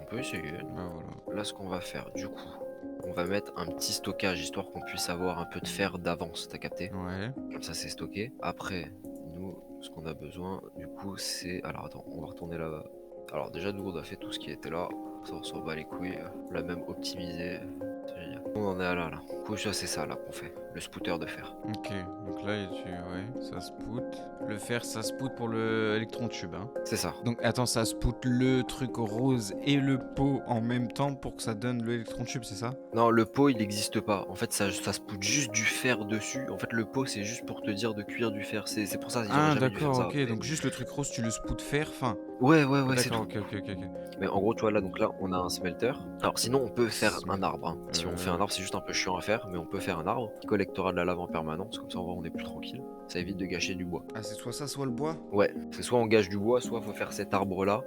On peut essayer. Bah voilà. Là ce qu'on va faire du coup, on va mettre un petit stockage histoire qu'on puisse avoir un peu de fer d'avance, t'as capté? Ouais. Comme ça c'est stocké. Après nous ce qu'on a besoin du coup c'est... Alors attends, on va retourner là-bas. Alors déjà nous on a fait tout ce qui était là, ça on s'en bat les couilles, on l'a même optimisé, c'est génial. On en est à là. coup, ça c'est ça là qu'on fait, le spooter de fer. Ok, donc là, ouais, ça spout. Le fer, ça spout pour le électron tube, hein. C'est ça. Donc attends, ça spout le truc rose et le pot en même temps pour que ça donne l'électron tube, c'est ça? Non, le pot il n'existe pas. En fait, ça spoute juste du fer dessus. En fait, le pot c'est juste pour te dire de cuire du fer. C'est pour ça, ils auraient Ah jamais dû faire d'accord, ça. ok, donc juste le truc rose, tu le spout fer, fin. Ouais, c'est D'accord, tout. ok. Mais en gros, tu vois, là, donc là, on a un smelter. Alors, sinon, on peut faire un arbre, hein. Si on fait un arbre, c'est juste un peu chiant à faire, mais on peut faire un arbre qui collectera de la lave en permanence. Comme ça, en vrai, on est plus tranquille. Ça évite de gâcher du bois. Ah c'est soit ça, soit le bois? Ouais, c'est soit on gâche du bois, soit faut faire cet arbre-là.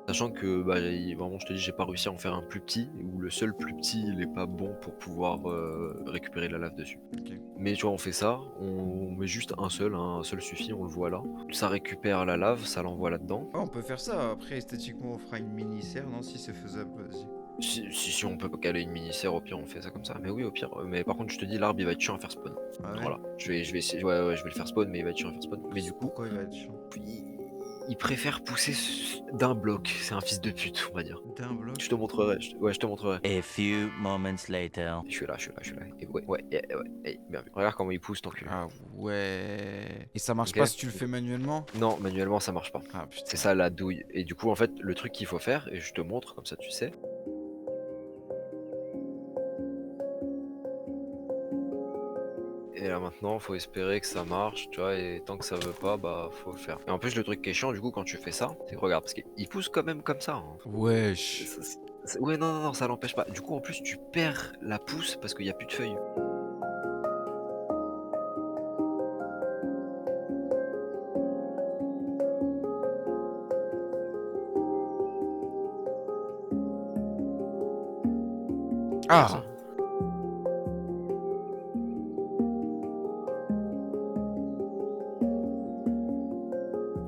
Sachant que, bah, vraiment, je te dis, j'ai pas réussi à en faire un plus petit, ou le seul plus petit, il est pas bon pour pouvoir récupérer de la lave dessus. Ok. Mais tu vois, on fait ça, on met juste un seul suffit, on le voit là. Ça récupère la lave, ça l'envoie là-dedans. Ah, on peut faire ça, après esthétiquement on fera une mini-serre, non? Si c'est faisable, vas-y. Si on peut caler une mini-serre, au pire on fait ça comme ça. Mais oui, au pire. Mais par contre, je te dis, l'arbre il va être chiant à faire spawn. Ah ouais? Voilà. Je vais essayer. Ouais, je vais le faire spawn, mais il va être chiant à faire spawn. Mais du coup, Pourquoi il va être chiant? il préfère pousser d'un bloc. C'est un fils de pute, on va dire. D'un bloc? Je te montrerai. Ouais, je te montrerai. A few moments later. Je suis là. Et ouais. Bien vu. Regarde comment il pousse, tant que. Ah ouais. Et ça marche Ok. pas si tu le fais manuellement? Non, manuellement ça marche pas. Ah putain. C'est ça la douille. Et du coup, en fait, le truc qu'il faut faire, et je te montre, comme ça tu sais. Et là maintenant, faut espérer que ça marche, tu vois, et tant que ça veut pas, bah faut le faire. Et en plus, le truc qui est chiant, du coup, quand tu fais ça, c'est que regarde, parce qu'il pousse quand même comme ça, hein. Wesh. Ouais, non, ça l'empêche pas. Du coup, en plus, tu perds la pousse parce qu'il n'y a plus de feuilles. Ah!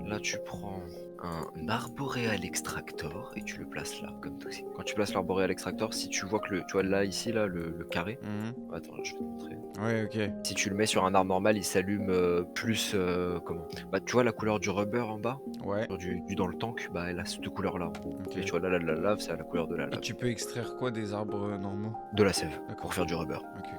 Là, tu prends un arboreal extractor et tu le places là, comme tout. Quand tu places l'arboreal extractor, si tu vois que tu vois là, ici, là, le carré. Attends, je vais te montrer. Ouais, ok. Si tu le mets sur un arbre normal, il s'allume plus. Comment? Bah, tu vois la couleur du rubber en bas? Ouais. Du dans le tank, bah, elle a cette couleur-là. Ok. Et tu vois là, la lave, c'est la couleur de la Et lave. tu peux extraire quoi des arbres normaux? De la sève, D'accord. pour faire du rubber. Ok.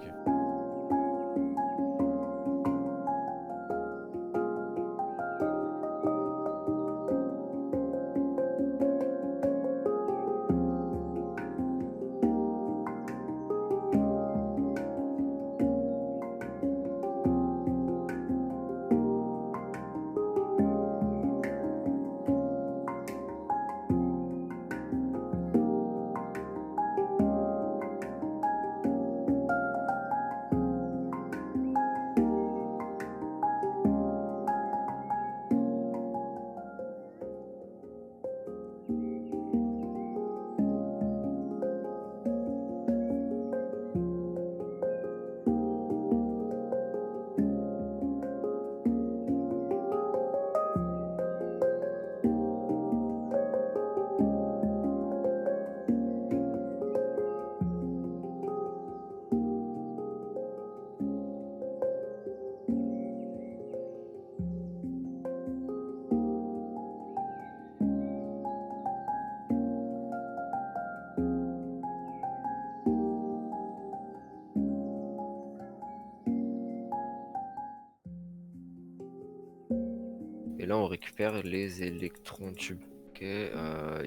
Et là, on récupère les électrons tubes. Ok,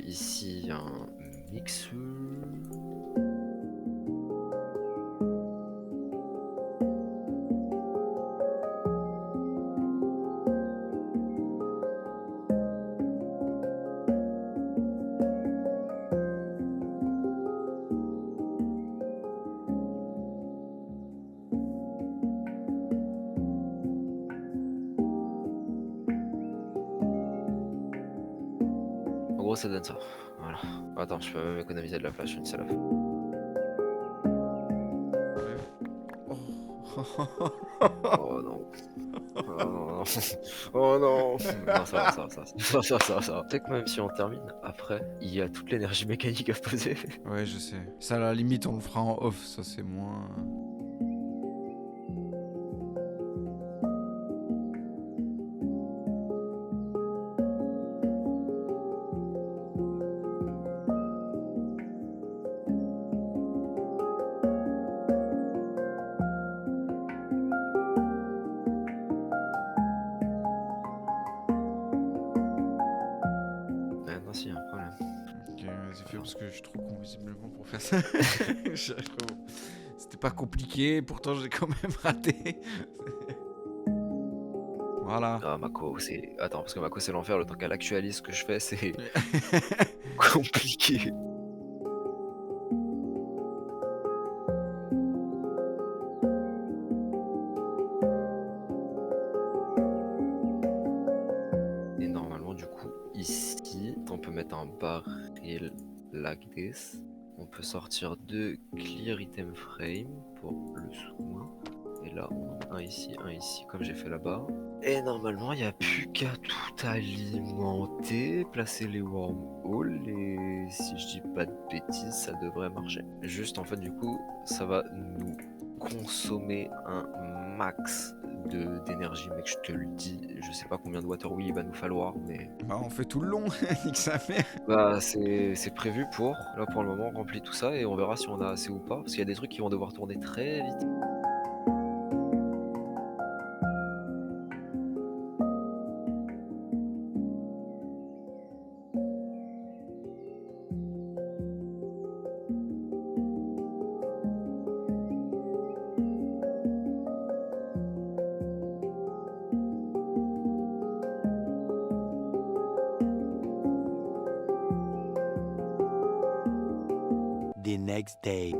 ici, un mixeur. En gros, ça donne ça. Voilà. Attends, je peux même économiser de la place, je suis une salope. Oh non. Oh non. Oh non. Non, ça va. Tu sais que même si on termine, après, il y a toute l'énergie mécanique à poser. Ouais, je sais. Ça, à la limite, on le fera en off. Ça, c'est moins. si, un problème. Ok, vas-y, fais parce que je suis trop con visiblement pour faire ça. C'était pas compliqué, pourtant j'ai quand même raté. Voilà. Ah, Mako, c'est. Attends, parce que Mako, c'est l'enfer. Le temps qu'elle actualise ce que je fais, c'est compliqué. Et normalement, du coup, ici, on peut mettre un baril like this. On peut sortir deux clear item frame pour le soin. Et là, on en a un ici, comme j'ai fait là-bas. Et normalement, il n'y a plus qu'à tout alimenter, placer les wormholes, et si je dis pas de bêtises, ça devrait marcher. Juste, en fait, du coup, ça va nous consommer un max d'énergie, mec, je te le dis. Je sais pas combien de water wheel il va nous falloir, mais Bah, on fait tout le long, nique sa mère. bah c'est prévu pour. Là, pour le moment, on remplit tout ça et on verra si on a assez ou pas, parce qu'il y a des trucs qui vont devoir tourner très vite. The next day.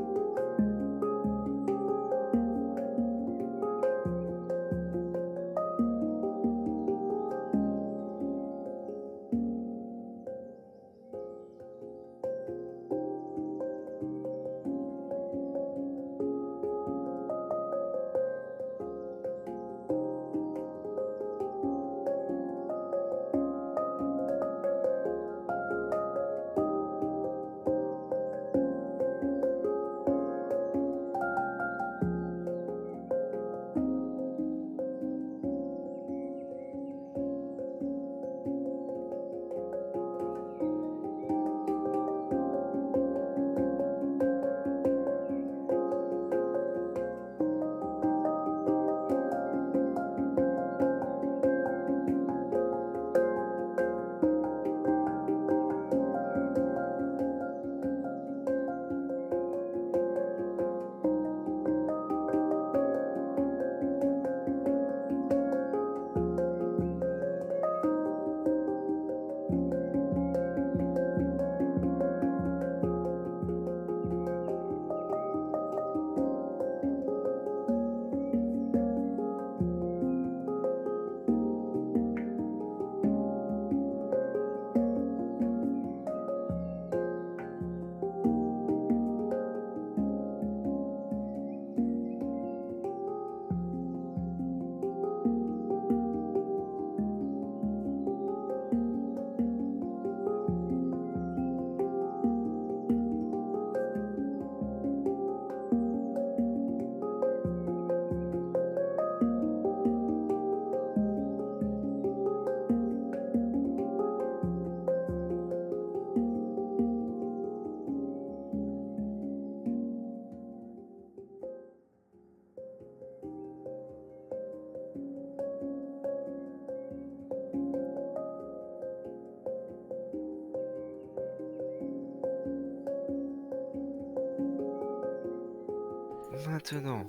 Maintenant,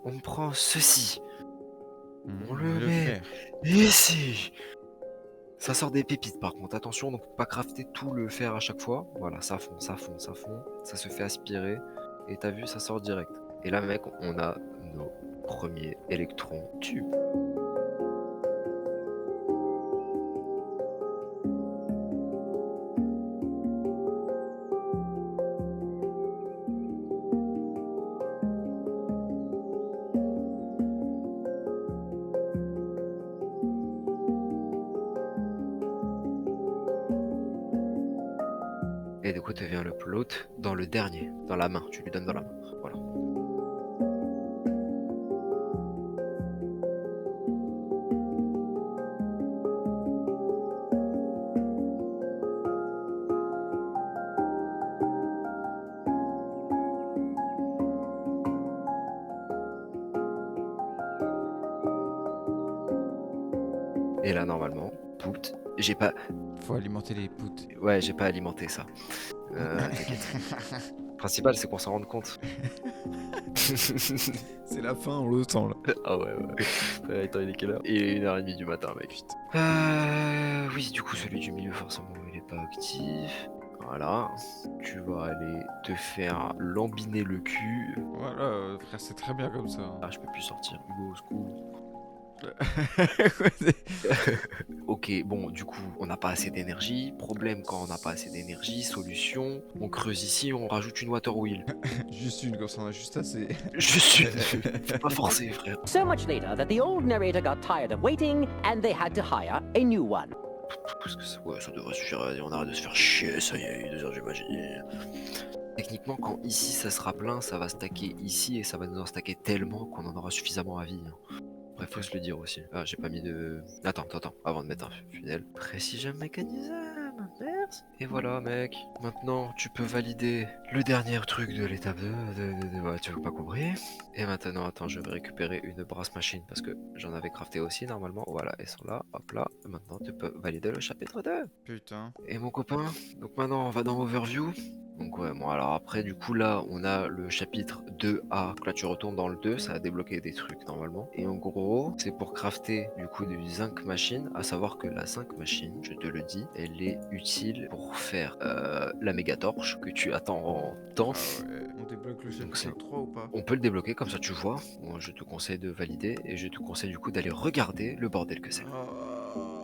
on prend ceci, on le met ici. Ça sort des pépites par contre, attention, donc pas crafter tout le fer à chaque fois. Voilà, ça fond, ça fond, ça fond, ça se fait aspirer, et t'as vu, ça sort direct. Et là mec, on a nos premiers électrons tubes. Et du coup, tu viens le plot dans le dernier, dans la main. Tu lui donnes dans la main. Voilà. Et là, normalement, put, J'ai pas... Faut alimenter les poutres. Ouais, j'ai pas alimenté ça. T'inquiète. Le principal, c'est qu'on s'en rende compte. C'est la fin, on le sent là. Ah ouais. Attends, il est quelle heure? Il est 1h30 du matin, mec. Oui, du coup, celui du milieu, forcément, il est pas actif. Voilà. Tu vas aller te faire lambiner le cul. Voilà, frère, c'est très bien comme ça. Ah, je peux plus sortir. Hugo, au secours. Ok, bon, du coup, on n'a pas assez d'énergie. Problème quand on n'a pas assez d'énergie. Solution, on creuse ici, on rajoute une water wheel. Juste une, comme ça on a juste assez. Je suis... Faut pas forcer, frère. So much later that the old narrator got tired of waiting and they had to hire a new one. Parce que ça devrait suffire. On arrête de se faire chier, ça y est, 2 heures du magie. Techniquement, quand ici ça sera plein, ça va stacker ici et ça va nous en stacker tellement qu'on en aura suffisamment à vie. Bref, faut se le dire aussi. Ah, j'ai pas mis de... Attends, avant de mettre un funnel. Précision mécanisme, merci. Et voilà, mec. Maintenant, tu peux valider le dernier truc de l'étape 2. Ouais, tu veux pas compris. Et maintenant, attends, je vais récupérer une brasse machine parce que j'en avais crafté aussi normalement. Voilà, elles sont là, hop là. Maintenant, tu peux valider le chapitre 2. Putain. Et mon copain, donc maintenant, on va dans Overview. Donc ouais, bon alors après du coup là on a le chapitre 2A, donc là tu retournes dans le 2, ça a débloqué des trucs normalement. Et en gros c'est pour crafter du coup du zinc machine, à savoir que la zinc machine, je te le dis, elle est utile pour faire la méga torche que tu attends en temps. Ah ouais. On débloque le Donc, chapitre 3 ou pas? On peut le débloquer comme ça tu vois, moi je te conseille de valider et je te conseille du coup d'aller regarder le bordel que c'est. Ah.